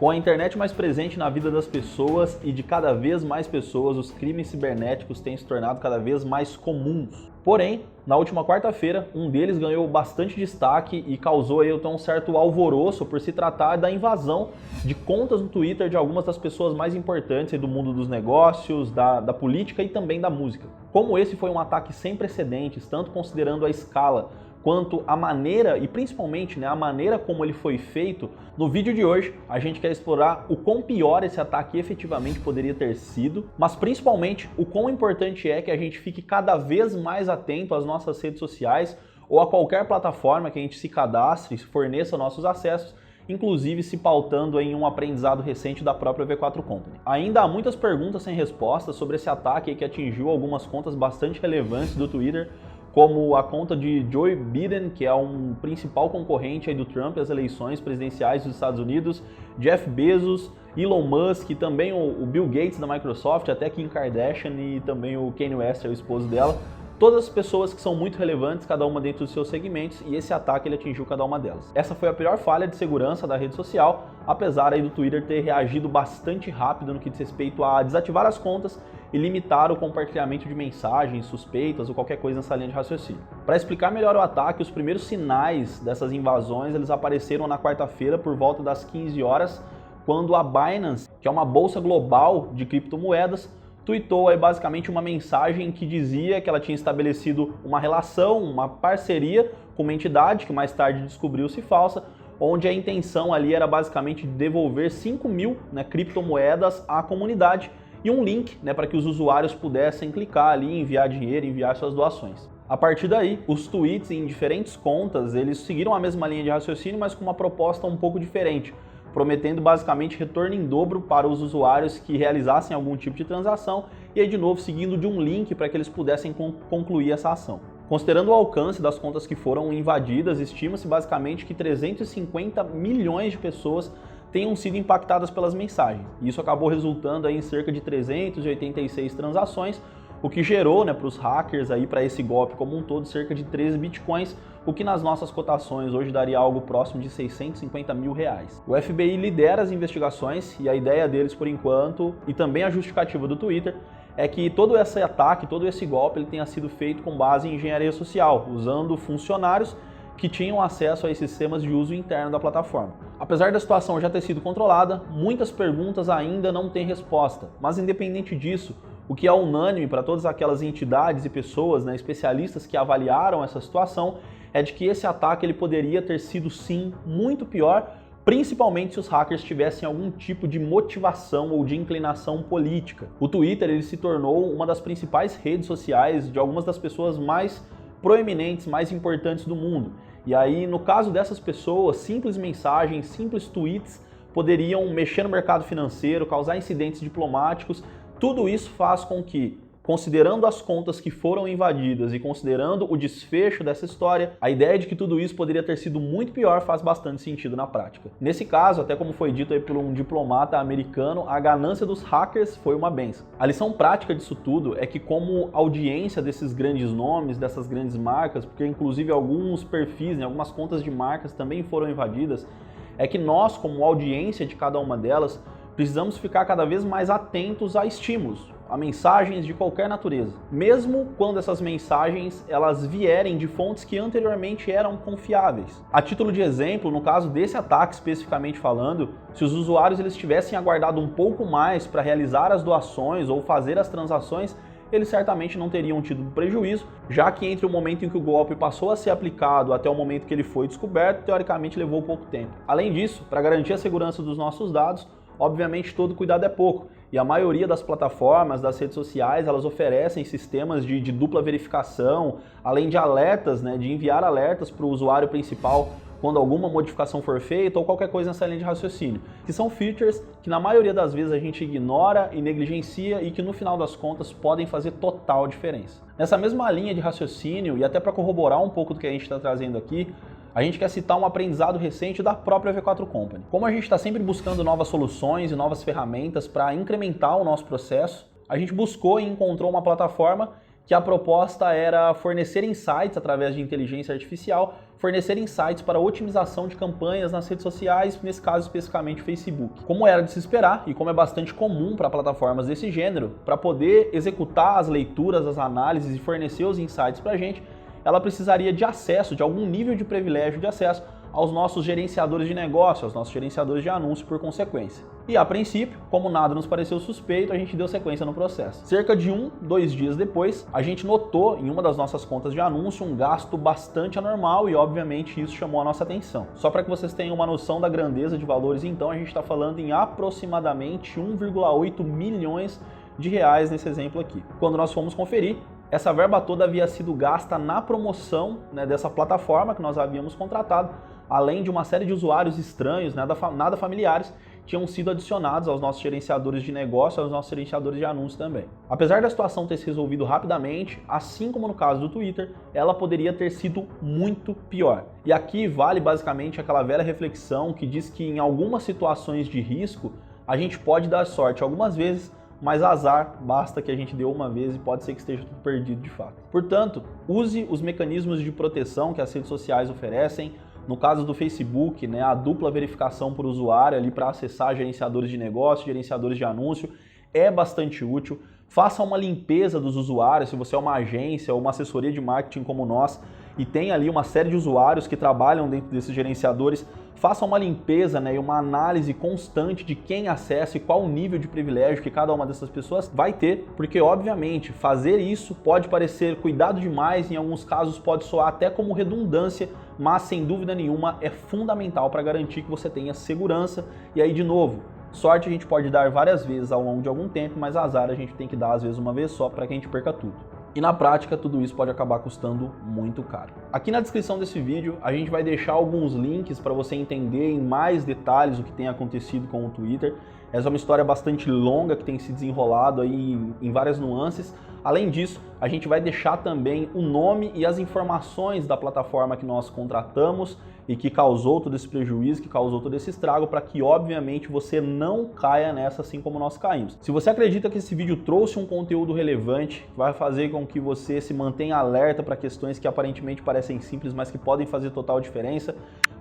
Com a internet mais presente na vida das pessoas e de cada vez mais pessoas, os crimes cibernéticos têm se tornado cada vez mais comuns. Porém, na última quarta-feira, um deles ganhou bastante destaque e causou aí um certo alvoroço por se tratar da invasão de contas no Twitter de algumas das pessoas mais importantes do mundo dos negócios, da política e também da música. Como esse foi um ataque sem precedentes, tanto considerando a escala quanto a maneira e principalmente a maneira como ele foi feito, no vídeo de hoje a gente quer explorar o quão pior esse ataque efetivamente poderia ter sido, mas principalmente o quão importante é que a gente fique cada vez mais atento às nossas redes sociais ou a qualquer plataforma que a gente se cadastre, forneça nossos acessos, inclusive se pautando em um aprendizado recente da própria V4 Company. Ainda há muitas perguntas sem respostas sobre esse ataque que atingiu algumas contas bastante relevantes do Twitter, como a conta de Joe Biden, que é um principal concorrente aí do Trump às eleições presidenciais dos Estados Unidos, Jeff Bezos, Elon Musk, e também o Bill Gates da Microsoft, até Kim Kardashian e também o Kanye West, o esposo dela. Todas as pessoas que são muito relevantes, cada uma dentro dos seus segmentos, e esse ataque ele atingiu cada uma delas. Essa foi a pior falha de segurança da rede social, apesar aí do Twitter ter reagido bastante rápido no que diz respeito a desativar as contas e limitar o compartilhamento de mensagens suspeitas ou qualquer coisa nessa linha de raciocínio. Para explicar melhor o ataque, os primeiros sinais dessas invasões eles apareceram na quarta-feira por volta das 15 horas, quando a Binance, que é uma bolsa global de criptomoedas, tweetou aí basicamente uma mensagem que dizia que ela tinha estabelecido uma relação, uma parceria com uma entidade que mais tarde descobriu-se falsa, onde a intenção ali era basicamente devolver 5.000 criptomoedas à comunidade e um link para que os usuários pudessem clicar ali, enviar dinheiro, enviar suas doações. A partir daí, os tweets em diferentes contas, eles seguiram a mesma linha de raciocínio, mas com uma proposta um pouco diferente, prometendo basicamente retorno em dobro para os usuários que realizassem algum tipo de transação e aí de novo seguindo de um link para que eles pudessem concluir essa ação. Considerando o alcance das contas que foram invadidas, estima-se basicamente que 350 milhões de pessoas tenham sido impactadas pelas mensagens. Isso acabou resultando aí em cerca de 386 transações, o que gerou para os hackers, para esse golpe como um todo, cerca de 13 bitcoins, o que nas nossas cotações hoje daria algo próximo de 650 mil reais. O FBI lidera as investigações e a ideia deles por enquanto, e também a justificativa do Twitter, é que todo esse ataque, todo esse golpe ele tenha sido feito com base em engenharia social, usando funcionários que tinham acesso a esses sistemas de uso interno da plataforma. Apesar da situação já ter sido controlada, muitas perguntas ainda não têm resposta, mas independente disso, o que é unânime para todas aquelas entidades e pessoas, especialistas que avaliaram essa situação, é de que esse ataque ele poderia ter sido sim muito pior, principalmente se os hackers tivessem algum tipo de motivação ou de inclinação política. O Twitter ele se tornou uma das principais redes sociais de algumas das pessoas mais proeminentes, mais importantes do mundo. E aí, no caso dessas pessoas, simples mensagens, simples tweets poderiam mexer no mercado financeiro, causar incidentes diplomáticos. Tudo isso faz com que, considerando as contas que foram invadidas e considerando o desfecho dessa história, a ideia de que tudo isso poderia ter sido muito pior faz bastante sentido na prática. Nesse caso, até como foi dito aí por um diplomata americano, a ganância dos hackers foi uma benção. A lição prática disso tudo é que, como audiência desses grandes nomes, dessas grandes marcas, porque inclusive alguns perfis, algumas contas de marcas também foram invadidas, é que nós, como audiência de cada uma delas, precisamos ficar cada vez mais atentos a estímulos, a mensagens de qualquer natureza, mesmo quando essas mensagens elas vierem de fontes que anteriormente eram confiáveis. A título de exemplo, no caso desse ataque especificamente falando, se os usuários eles tivessem aguardado um pouco mais para realizar as doações ou fazer as transações, eles certamente não teriam tido prejuízo, já que entre o momento em que o golpe passou a ser aplicado até o momento que ele foi descoberto, teoricamente levou pouco tempo. Além disso, para garantir a segurança dos nossos dados, obviamente todo cuidado é pouco, e a maioria das plataformas, das redes sociais, elas oferecem sistemas de dupla verificação, além de alertas, de enviar alertas para o usuário principal quando alguma modificação for feita ou qualquer coisa nessa linha de raciocínio, que são features que na maioria das vezes a gente ignora e negligencia e que no final das contas podem fazer total diferença. Nessa mesma linha de raciocínio, e até para corroborar um pouco do que a gente está trazendo aqui, a gente quer citar um aprendizado recente da própria V4 Company. Como a gente está sempre buscando novas soluções e novas ferramentas para incrementar o nosso processo, a gente buscou e encontrou uma plataforma que a proposta era fornecer insights através de inteligência artificial, fornecer insights para otimização de campanhas nas redes sociais, nesse caso especificamente Facebook. Como era de se esperar e como é bastante comum para plataformas desse gênero, para poder executar as leituras, as análises e fornecer os insights para a gente, ela precisaria de acesso, de algum nível de privilégio de acesso aos nossos gerenciadores de negócio, aos nossos gerenciadores de anúncio por consequência. E a princípio, como nada nos pareceu suspeito, a gente deu sequência no processo. Cerca de 2 dias depois, a gente notou em uma das nossas contas de anúncio um gasto bastante anormal e obviamente isso chamou a nossa atenção. Só para que vocês tenham uma noção da grandeza de valores, então a gente está falando em aproximadamente 1,8 milhões de reais nesse exemplo aqui. Quando nós fomos conferir, essa verba toda havia sido gasta na promoção, né, dessa plataforma que nós havíamos contratado, além de uma série de usuários estranhos, nada familiares, tinham sido adicionados aos nossos gerenciadores de negócio, aos nossos gerenciadores de anúncios também. Apesar da situação ter se resolvido rapidamente, assim como no caso do Twitter, ela poderia ter sido muito pior. E aqui vale basicamente aquela velha reflexão que diz que em algumas situações de risco, a gente pode dar sorte algumas vezes, mas azar basta que a gente deu uma vez e pode ser que esteja tudo perdido de fato. Portanto, use os mecanismos de proteção que as redes sociais oferecem. No caso do Facebook, né, a dupla verificação por usuário ali para acessar gerenciadores de negócio, gerenciadores de anúncio, é bastante útil. Faça uma limpeza dos usuários, se você é uma agência ou uma assessoria de marketing como nós e tem ali uma série de usuários que trabalham dentro desses gerenciadores, faça uma limpeza, né, e uma análise constante de quem acessa e qual o nível de privilégio que cada uma dessas pessoas vai ter, porque obviamente fazer isso pode parecer cuidado demais, em alguns casos pode soar até como redundância, mas sem dúvida nenhuma é fundamental para garantir que você tenha segurança. E aí de novo, sorte a gente pode dar várias vezes ao longo de algum tempo, mas azar a gente tem que dar às vezes uma vez só para que a gente perca tudo. E na prática, tudo isso pode acabar custando muito caro. Aqui na descrição desse vídeo, a gente vai deixar alguns links para você entender em mais detalhes o que tem acontecido com o Twitter. Essa é uma história bastante longa que tem se desenrolado aí em várias nuances. Além disso, a gente vai deixar também o nome e as informações da plataforma que nós contratamos e que causou todo esse prejuízo, que causou todo esse estrago, para que obviamente você não caia nessa assim como nós caímos. Se você acredita que esse vídeo trouxe um conteúdo relevante, vai fazer com que você se mantenha alerta para questões que aparentemente parecem simples, mas que podem fazer total diferença,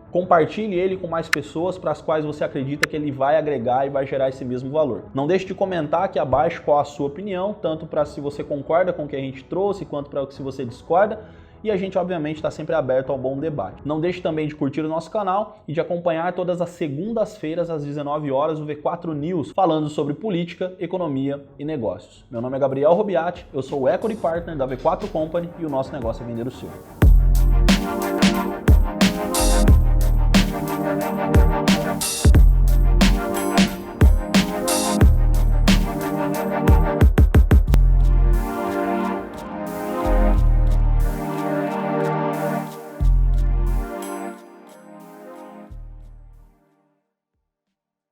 compartilhe ele com mais pessoas para as quais você acredita que ele vai agregar e vai gerar esse mesmo valor. Não deixe de comentar aqui abaixo qual a sua opinião, tanto para se você concorda com o que a gente trouxe, quanto para se você discorda. E a gente, obviamente, está sempre aberto ao bom debate. Não deixe também de curtir o nosso canal e de acompanhar todas as segundas-feiras, às 19 horas, o V4 News, falando sobre política, economia e negócios. Meu nome é Gabriel Robiati, eu sou o Equity Partner da V4 Company e o nosso negócio é vender o seu.